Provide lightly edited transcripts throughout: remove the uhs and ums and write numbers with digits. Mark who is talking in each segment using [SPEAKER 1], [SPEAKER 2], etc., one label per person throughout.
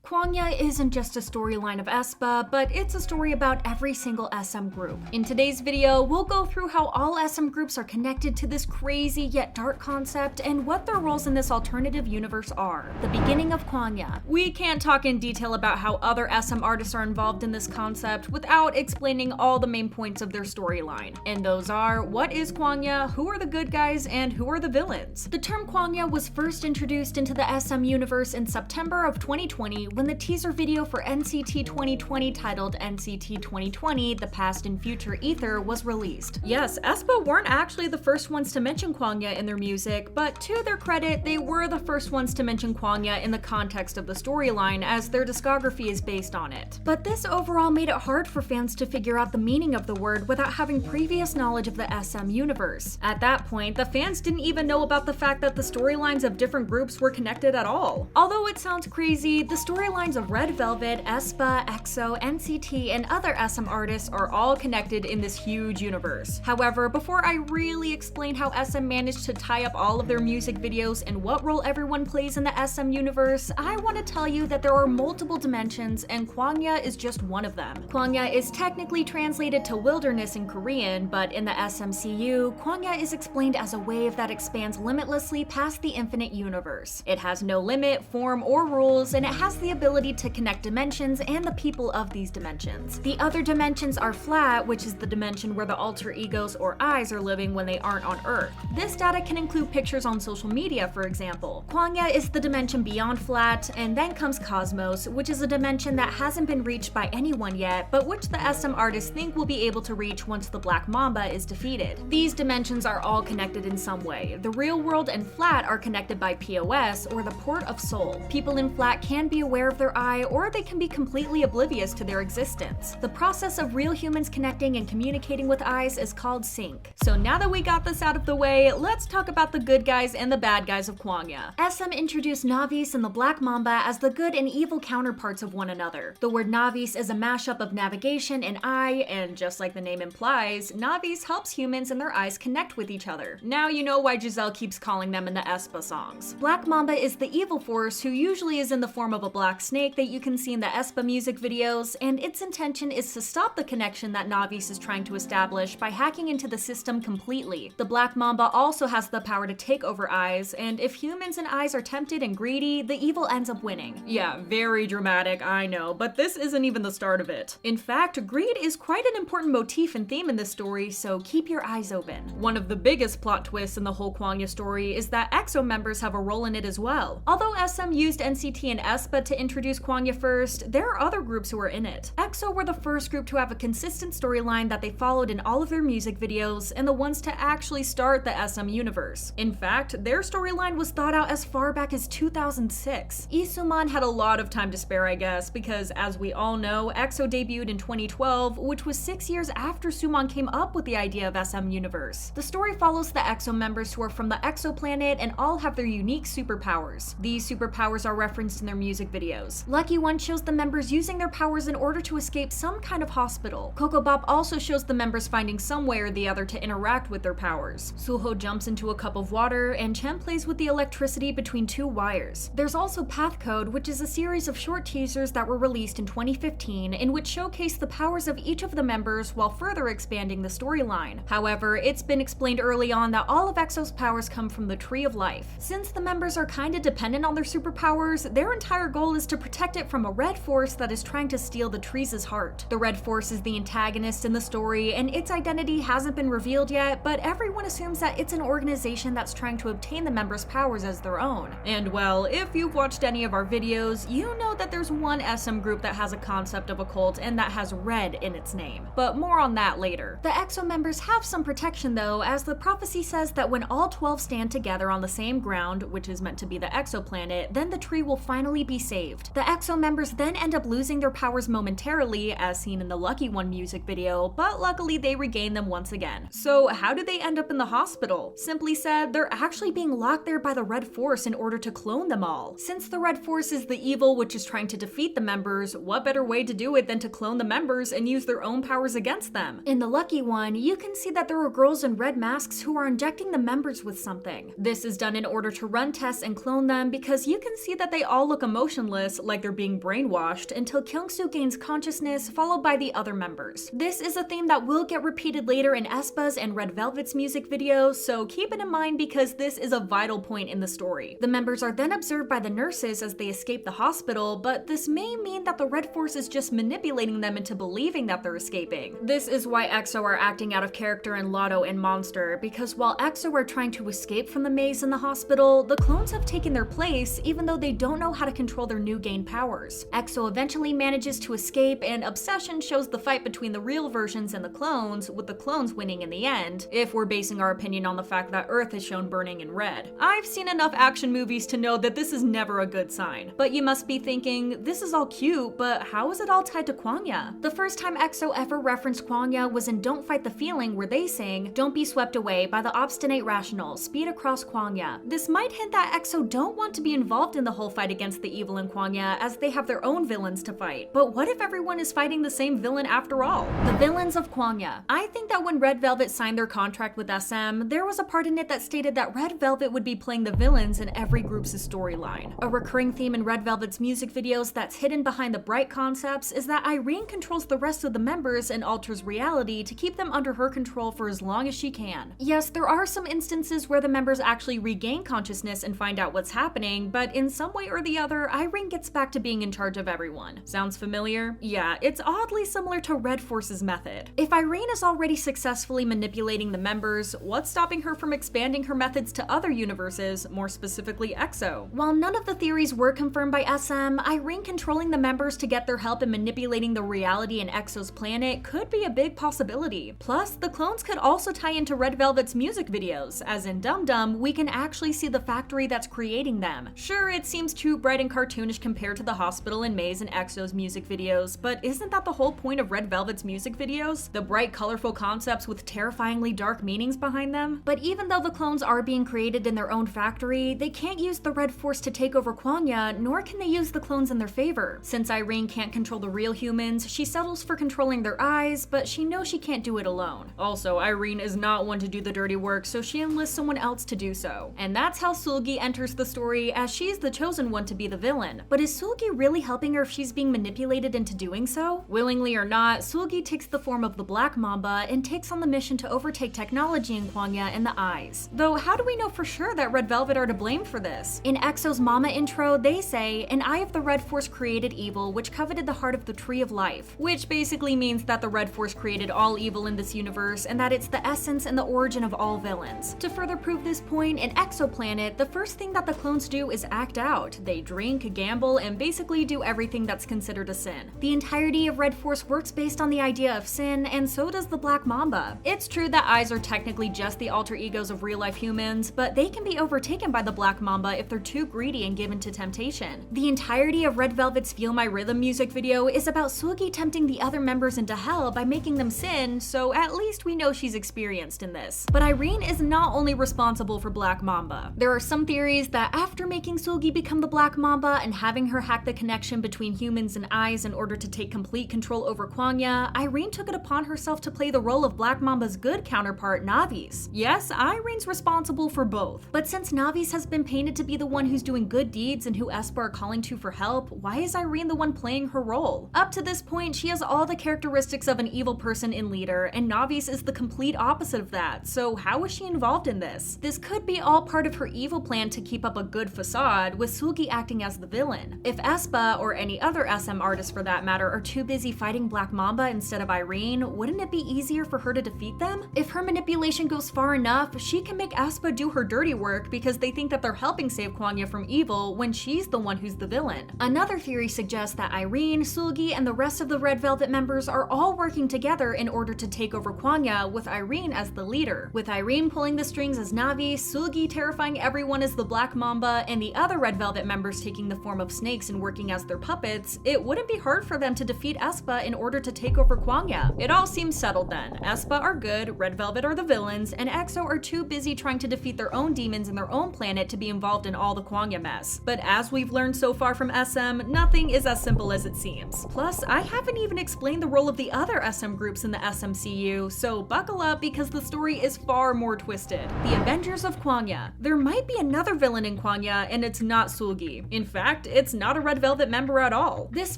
[SPEAKER 1] KWANGYA isn't just a storyline of aespa, but it's a story about every single SM group. In today's video, we'll go through how all SM groups are connected to this crazy yet dark concept and what their roles in this alternative universe are. The beginning of KWANGYA. We can't talk in detail about how other SM artists are involved in this concept without explaining all the main points of their storyline. And those are, what is KWANGYA, who are the good guys, and who are the villains? The term KWANGYA was first introduced into the SM universe in September of 2020 when the teaser video for NCT 2020 titled NCT 2020 The Past and Future Ether was released. Yes, aespa weren't actually the first ones to mention KWANGYA in their music, but to their credit, they were the first ones to mention KWANGYA in the context of the storyline as their discography is based on it. But this overall made it hard for fans to figure out the meaning of the word without having previous knowledge of the SM universe. At that point, the fans didn't even know about the fact that the storylines of different groups were connected at all. Although it sounds crazy, the storylines of Red Velvet, aespa, EXO, NCT, and other SM artists are all connected in this huge universe. However, before I really explain how SM managed to tie up all of their music videos and what role everyone plays in the SM universe, I want to tell you that there are multiple dimensions and KWANGYA is just one of them. KWANGYA is technically translated to wilderness in Korean, but in the SMCU, KWANGYA is explained as a wave that expands limitlessly past the infinite universe. It has no limit, form, or rules, and it has the ability to connect dimensions and the people of these dimensions. The other dimensions are flat, which is the dimension where the alter egos or eyes are living when they aren't on Earth. This data can include pictures on social media, for example. KWANGYA is the dimension beyond flat, and then comes Cosmos, which is a dimension that hasn't been reached by anyone yet, but which the SM artists think will be able to reach once the Black Mamba is defeated. These dimensions are all connected in some way. The real world and flat are connected by POS, or the Port of Soul. People in flat can be aware of their eye, or they can be completely oblivious to their existence. The process of real humans connecting and communicating with eyes is called sync. So now that we got this out of the way, let's talk about the good guys and the bad guys of KWANGYA. SM introduced Navis and the Black Mamba as the good and evil counterparts of one another. The word Navis is a mashup of navigation and eye, and just like the name implies, Navis helps humans and their eyes connect with each other. Now you know why Giselle keeps calling them in the aespa songs. Black Mamba is the evil force who usually is in the form of a black snake that you can see in the aespa music videos, and its intention is to stop the connection that Navis is trying to establish by hacking into the system completely. The Black Mamba also has the power to take over eyes, and if humans and eyes are tempted and greedy, the evil ends up winning. Yeah, very dramatic, I know, but this isn't even the start of it. In fact, greed is quite an important motif and theme in this story, so keep your eyes open. One of the biggest plot twists in the whole KWANGYA story is that EXO members have a role in it as well. Although SM used NCT and aespa to introduce KWANGYA first, there are other groups who are in it. EXO were the first group to have a consistent storyline that they followed in all of their music videos, and the ones to actually start the SM universe. In fact, their storyline was thought out as far back as 2006. Lee Soo-man had a lot of time to spare, I guess, because as we all know, EXO debuted in 2012, which was 6 years after Soo-man came up with the idea of SM universe. The story follows the EXO members who are from the EXO planet and all have their unique superpowers. These superpowers are referenced in their music videos. Lucky One shows the members using their powers in order to escape some kind of hospital. Coco Bop also shows the members finding some way or the other to interact with their powers. Suho jumps into a cup of water, and Chen plays with the electricity between two wires. There's also Path Code, which is a series of short teasers that were released in 2015 in which showcase the powers of each of the members while further expanding the storyline. However, it's been explained early on that all of EXO's powers come from the Tree of Life. Since the members are kinda dependent on their superpowers, their entire goal is to protect it from a red force that is trying to steal the tree's heart. The red force is the antagonist in the story, and its identity hasn't been revealed yet, but everyone assumes that it's an organization that's trying to obtain the members' powers as their own. And well, if you've watched any of our videos, you know that there's one SM group that has a concept of a cult and that has red in its name. But more on that later. The EXO members have some protection though, as the prophecy says that when all 12 stand together on the same ground, which is meant to be the exoplanet, then the tree will finally be saved. The EXO members then end up losing their powers momentarily, as seen in the Lucky One music video, but luckily they regain them once again. So how do they end up in the hospital? Simply said, they're actually being locked there by the Red Force in order to clone them all. Since the Red Force is the evil which is trying to defeat the members, what better way to do it than to clone the members and use their own powers against them? In the Lucky One, you can see that there are girls in red masks who are injecting the members with something. This is done in order to run tests and clone them because you can see that they all look emotionless motionless, like they're being brainwashed, until Kyungsoo gains consciousness, followed by the other members. This is a theme that will get repeated later in aespa's and Red Velvet's music videos, so keep it in mind because this is a vital point in the story. The members are then observed by the nurses as they escape the hospital, but this may mean that the Red Force is just manipulating them into believing that they're escaping. This is why EXO are acting out of character in Lotto and Monster, because while EXO are trying to escape from the maze in the hospital, the clones have taken their place even though they don't know how to control their new gained powers. EXO eventually manages to escape, and Obsession shows the fight between the real versions and the clones, with the clones winning in the end, if we're basing our opinion on the fact that Earth is shown burning in red. I've seen enough action movies to know that this is never a good sign. But you must be thinking, this is all cute, but how is it all tied to KWANGYA? The first time EXO ever referenced KWANGYA was in Don't Fight the Feeling, where they sang, "Don't be swept away by the obstinate rational, speed across KWANGYA." This might hint that EXO don't want to be involved in the whole fight against the evil in KWANGYA, as they have their own villains to fight. But what if everyone is fighting the same villain after all? The villains of KWANGYA. I think that when Red Velvet signed their contract with SM, there was a part in it that stated that Red Velvet would be playing the villains in every group's storyline. A recurring theme in Red Velvet's music videos that's hidden behind the bright concepts is that Irene controls the rest of the members and alters reality to keep them under her control for as long as she can. Yes, there are some instances where the members actually regain consciousness and find out what's happening, but in some way or the other, Irene gets back to being in charge of everyone. Sounds familiar? Yeah, it's oddly similar to Red Force's method. If Irene is already successfully manipulating the members, what's stopping her from expanding her methods to other universes, more specifically EXO? While none of the theories were confirmed by SM, Irene controlling the members to get their help in manipulating the reality in EXO's planet could be a big possibility. Plus, the clones could also tie into Red Velvet's music videos, as in Dum Dum, we can actually see the factory that's creating them. Sure, it seems too bright and cartoonish compared to the hospital and maze in EXO's music videos, but isn't that the whole point of Red Velvet's music videos? The bright, colorful concepts with terrifyingly dark meanings behind them? But even though the clones are being created in their own factory, they can't use the Red Force to take over KWANGYA, nor can they use the clones in their favor. Since Irene can't control the real humans, she settles for controlling their eyes, but she knows she can't do it alone. Also, Irene is not one to do the dirty work, so she enlists someone else to do so. And that's how Seulgi enters the story, as she's the chosen one to be the villain. But is Seulgi really helping her if she's being manipulated into doing so? Willingly or not, Seulgi takes the form of the Black Mamba and takes on the mission to overtake technology in KWANGYA and the eyes. Though how do we know for sure that Red Velvet are to blame for this? In EXO's Mama intro, they say, "An eye of the Red Force created evil, which coveted the heart of the Tree of Life," which basically means that the Red Force created all evil in this universe and that it's the essence and the origin of all villains. To further prove this point, in Exoplanet, the first thing that the clones do is act out. They drink, gamble, and basically do everything that's considered a sin. The entirety of Red Force works based on the idea of sin, and so does the Black Mamba. It's true that eyes are technically just the alter egos of real-life humans, but they can be overtaken by the Black Mamba if they're too greedy and given to temptation. The entirety of Red Velvet's Feel My Rhythm music video is about Seulgi tempting the other members into hell by making them sin, so at least we know she's experienced in this. But Irene is not only responsible for Black Mamba. There are some theories that after making Seulgi become the Black Mamba and having her hack the connection between humans and eyes in order to take complete control over KWANGYA, Irene took it upon herself to play the role of Black Mamba's good counterpart, Navi's. Yes, Irene's responsible for both. But since Navi's has been painted to be the one who's doing good deeds and who aespa are calling to for help, why is Irene the one playing her role? Up to this point, she has all the characteristics of an evil person in leader, and Navi's is the complete opposite of that, so how is she involved in this? This could be all part of her evil plan to keep up a good facade, with Seulgi acting as the villain. If aespa, or any other SM artist for that matter, are too busy fighting Black Mamba instead of Irene, wouldn't it be easier for her to defeat them? If her manipulation goes far enough, she can make aespa do her dirty work because they think that they're helping save KWANGYA from evil when she's the one who's the villain. Another theory suggests that Irene, Seulgi, and the rest of the Red Velvet members are all working together in order to take over KWANGYA, with Irene as the leader. With Irene pulling the strings as Navi, Seulgi terrifying everyone as the Black Mamba, and the other Red Velvet members taking the form of snakes and working as their puppets, it wouldn't be hard for them to defeat aespa in order to take over KWANGYA. It all seems settled then. aespa are good, Red Velvet are the villains, and EXO are too busy trying to defeat their own demons in their own planet to be involved in all the KWANGYA mess. But as we've learned so far from SM, nothing is as simple as it seems. Plus, I haven't even explained the role of the other SM groups in the SMCU, so buckle up because the story is far more twisted. The Avengers of KWANGYA. There might be another villain in KWANGYA, and it's not Seulgi. In fact, it's not a Red Velvet member at all. This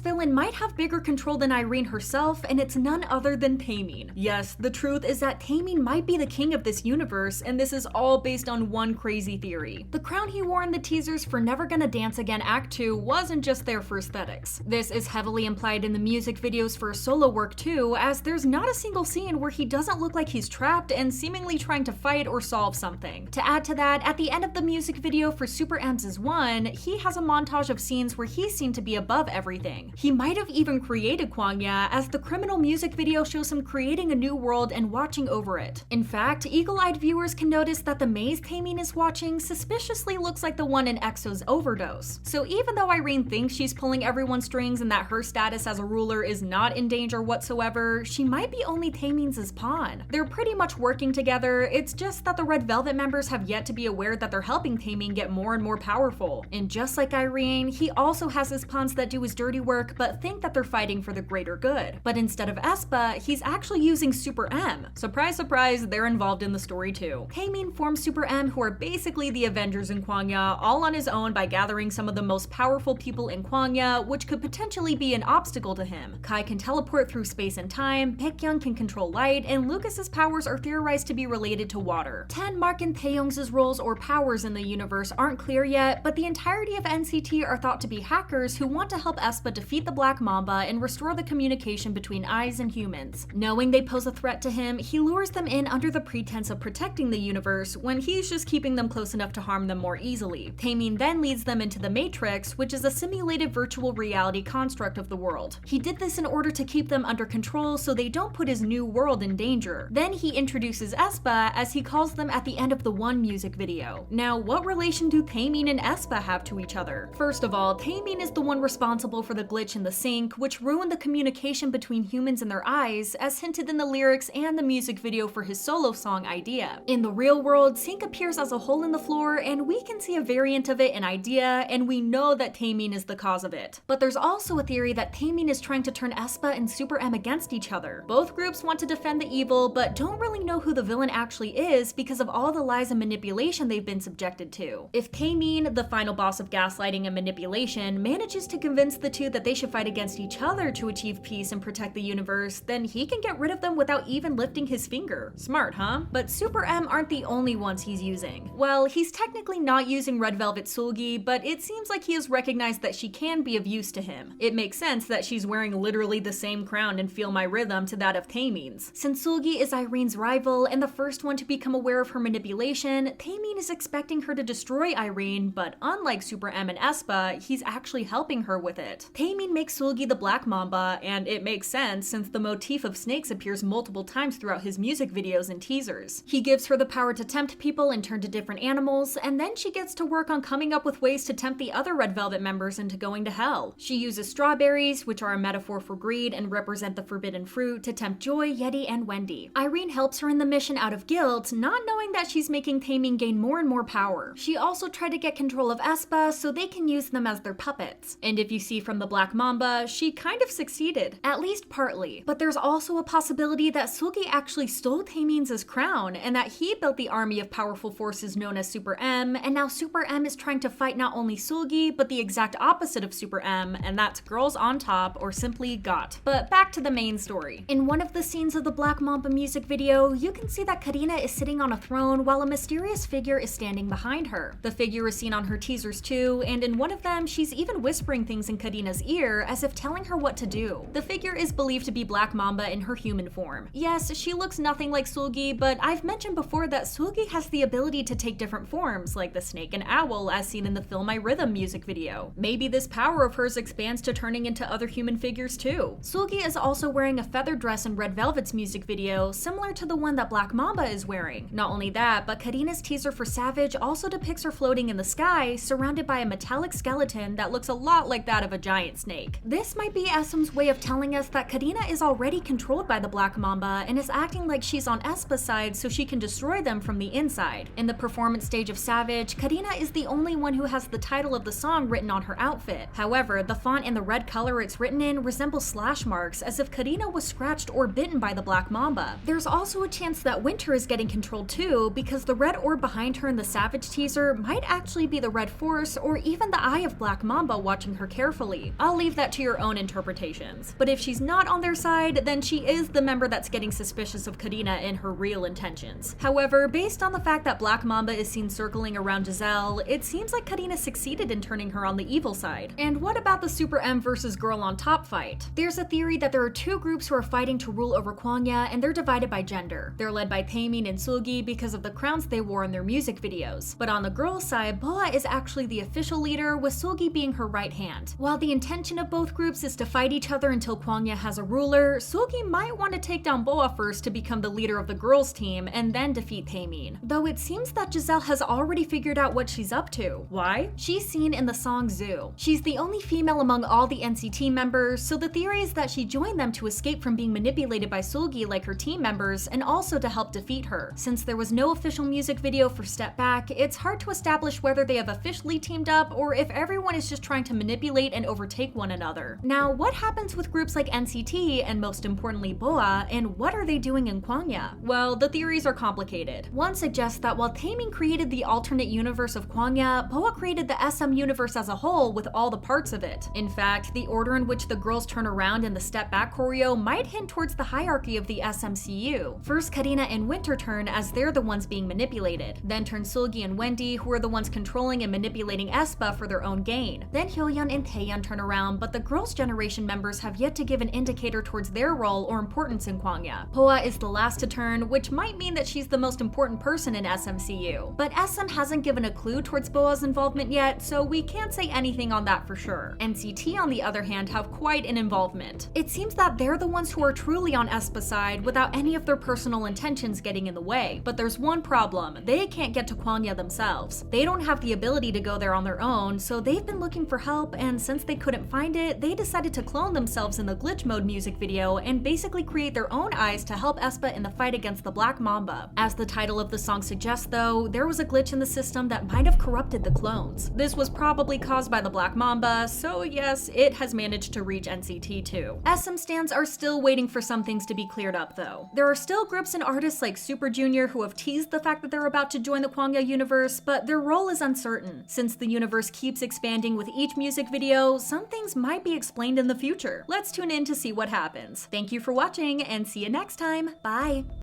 [SPEAKER 1] villain might have bigger control than Irene herself, and it's none other than Taemin. Yes, the truth is that Taemin might be the king of this universe, and this is all based on one crazy theory. The crown he wore in the teasers for Never Gonna Dance Again Act 2 wasn't just there for aesthetics. This is heavily implied in the music videos for solo work too, as there's not a single scene where he doesn't look like he's trapped and seemingly trying to fight or solve something. To add to that, at the end of the music video for Super M's is One, he has a montage of scenes where he's seen to be above everything. He might have even created KWANGYA, as the criminal music video shows him creating a new world and watching over it. In fact, eagle-eyed viewers can notice that the maze Taemin is watching suspiciously looks like the one in EXO's Overdose. So even though Irene thinks she's pulling everyone's strings and that her status as a ruler is not in danger whatsoever, she might be only Taemin's pawn. They're pretty much working together, it's just that the Red Velvet members have yet to be aware that they're helping Taemin get more and more powerful. And just like Irene, he also has his pawns that do his dirty work but think that they're fighting for the greater good. But instead of aespa, he's actually using Super M. Surprise, surprise, they're involved in the story too. Taemin forms Super M, who are basically the Avengers in KWANGYA, all on his own by gathering some of the most powerful people in KWANGYA, which could potentially be an obstacle to him. Kai can teleport through space and time, Baekhyun can control light, and Lucas's powers are theorized to be related to water. Ten, Mark, and Taeyoung's roles or powers in the universe aren't clear yet, but the entirety of NCT are thought to be hackers who want to help aespa defeat the Black Mamba and restore the communication between eyes and humans. Knowing they pose a threat to him, he lures them in under the pretense of protecting the universe when he's just keeping them close enough to harm them more easily. Taemin then leads them into the Matrix, which is a simulated virtual reality construct of the world. He did this in order to keep them under control so they don't put his new world in danger. Then he introduces aespa, as he calls them at the end of the One music video. Now, what relation do Taemin and aespa have to each other? First of all, Taemin is the one responsible for the glitch in the sink, which ruined the communication between humans and their eyes, as hinted in the lyrics and the music video for his solo song Idea. In the real world, Sync appears as a hole in the floor, and we can see a variant of it in Idea, and we know that Taemin is the cause of it. But there's also a theory that Taemin is trying to turn aespa and Super M against each other. Both groups want to defend the evil, but don't really know who the villain actually is because of all the lies and manipulation they've been subjected to. If Taemin, the final boss of gaslighting and manipulation, manages to convince the two that they should fight against each other to achieve peace and protect the universe, then he can get rid of them without even lifting his finger. Smart, huh? But Super M aren't the only ones he's using. Well, he's technically not using Red Velvet Seulgi, but it seems like he has recognized that she can be of use to him. It makes sense that she's wearing literally the same crown in Feel My Rhythm to that of Taemin's. Since Seulgi is Irene's rival and the first one to become aware of her manipulation, Taemin is expecting her to destroy Irene, but unlike Super M and aespa, he's actually helping her with it. Taemin makes Seulgi the Black Mamba, and it makes sense since the motif of snakes appears multiple times throughout his music videos and teasers. He gives her the power to tempt people and turn to different animals, and then she gets to work on coming up with ways to tempt the other Red Velvet members into going to hell. She uses strawberries, which are a metaphor for greed and represent the forbidden fruit, to tempt Joy, Yeti, and Wendy. Irene helps her in the mission out of guilt, not knowing that she's making Taemin gain more and more power. She also tried to get control of aespa so they can use them as their puppets. And if you see from the Black Mamba, she kind of succeeded, at least partly. But there's also a possibility that Seulgi actually stole Taemin's crown, and that he built the army of powerful forces known as Super M, and now Super M is trying to fight not only Seulgi, but the exact opposite of Super M, and that's girls on top, or simply GOT. But back to the main story. In one of the scenes of the Black Mamba music video, you can see that Karina is sitting on a throne while a mysterious figure is standing behind her. The figure is seen on her teasers too, and in one of them, she's even whispering things in Karina's ear as if telling her what to do. The figure is believed to be Black Mamba in her human form. Yes, she looks nothing like Seulgi, but I've mentioned before that Seulgi has the ability to take different forms, like the snake and owl as seen in the Feel My Rhythm music video. Maybe this power of hers expands to turning into other human figures too. Seulgi is also wearing a feather dress in Red Velvet's music video, similar to the one that Black Mamba is wearing. Not only that, but Karina's teaser for Savage also depicts her floating in the sky, surrounded by a metallic skeleton that looks a lot like that of a giant snake. This might be SM's way of telling us that Karina is already controlled by the Black Mamba and is acting like she's on aespa's side so she can destroy them from the inside. In the performance stage of Savage, Karina is the only one who has the title of the song written on her outfit. However, the font and the red color it's written in resemble slash marks, as if Karina was scratched or bitten by the Black Mamba. There's also a chance that Winter is getting controlled too, because the red orb behind her in the Savage teaser might actually be the Red Force or even the eye of Black Mamba watching her carefully. I'll leave that to your own interpretations. But if she's not on their side, then she is the member that's getting suspicious of Karina and her real intentions. However, based on the fact that Black Mamba is seen circling around Giselle, it seems like Karina succeeded in turning her on the evil side. And what about the Super M versus Girl on Top fight? There's a theory that there are two groups who are fighting to rule over Kwangya, and they're divided by gender. They're led by Taemin and Sugi because of the crowns they wore in their music videos. But on the girls' side, Boa is actually the official leader, with Sugi being her right hand. While the intention of both groups is to fight each other until Kwangya has a ruler, Sugi might want to take down Boa first to become the leader of the girls' team and then defeat Taemin. Though it seems that Giselle has already figured out what she's up to. Why? She's seen in the song Zoo. She's the only female among all the NCT members, so the theory is that she joined them to escape from being manipulated by Sugi like her team members, and also to help defeat her. Since there was no official music video for Step Back, it's hard to establish whether they have officially teamed up or if everyone is just trying to manipulate and overtake one another. Now, what happens with groups like NCT and most importantly Boa, and what are they doing in Kwangya? Well, the theories are complicated. One suggests that while Taemin created the alternate universe of Kwangya, Boa created the SM universe as a whole with all the parts of it. In fact, the order in which the girls turn around in the Step Back choreo might hint towards the hierarchy of the SMCU. First, Karina and Winter turn as they're the ones being manipulated. Then turn Sulgi and Wendy, who are the ones controlling and manipulating aespa for their own gain. Then Hyoyeon and Taeyeon turn around, but the girls' generation members have yet to give an indicator towards their role or importance in Kwangya. Boa is the last to turn, which might mean that she's the most important person in SMCU. But SM hasn't given a clue towards Boa's involvement yet, so we can't say anything on that for sure. NCT, on the other hand, have quite an involvement. It seems that they're the ones who are truly on aespa's side without any of their personal intentions getting in the way. But there's one problem: they can't get to Kwangya themselves. They don't have the ability to go there on their own, so they've been looking for help, and since they couldn't find it, they decided to clone themselves in the Glitch Mode music video and basically create their own eyes to help aespa in the fight against the Black Mamba. As the title of the song suggests though, there was a glitch in the system that might have corrupted the clones. This was probably caused by the Black Mamba, so yes, it has managed to reach NCT too. SM stans are still waiting for some things to be cleared up though. There are still groups and artists like Super Junior who have teased the fact that they're about to join the Kwangya universe, but their role is uncertain. Since the universe keeps expanding with each music video, some things might be explained in the future. Let's tune in to see what happens. Thank you for watching, and see you next time. Bye!